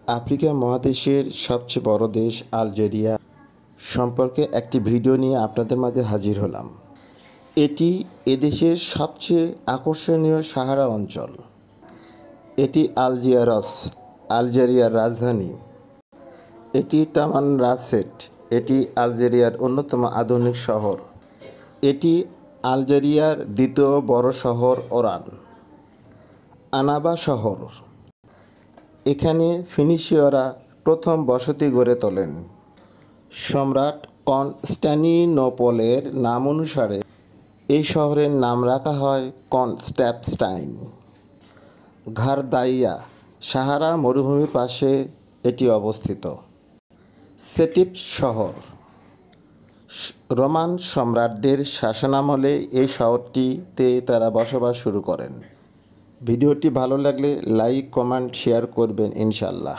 Africa মহাদেশের সবচেয়ে বড় দেশ আলজেরিয়া সম্পর্কে একটি ভিডিও নিয়ে আপনাদের মাঝে হাজির হলাম। এটি এদেশের সবচেয়ে আকর্ষণীয় সাহারা অঞ্চল। এটি আলজিয়ারস, আলজেরিয়ার রাজধানী। এটি তামানরাসেট, এটি আলজেরিয়ার অন্যতম আধুনিক শহর। এটি আলজেরিয়ার দ্বিতীয় বড় শহর ওরান। আনাবা শহর, এখানে ফিনিশীয়রা প্রথম বসতি গড়ে তোলেন। সম্রাট কনস্টান্টিনোপলের নাম অনুসারে এই শহরের নাম রাখা হয় কনস্ট্যান্টাইন। ঘারদাইয়া, সাহারা মরুভূমির পাশে এটি অবস্থিত। সেটিপ শহর, রোমান সম্রাটদের শাসনামলে এই শহরটিতে তারা বসবাস শুরু করেন। ভিডিওটি ভালো লাগলে লাইক, কমেন্ট, শেয়ার করবেন ইনশাআল্লাহ।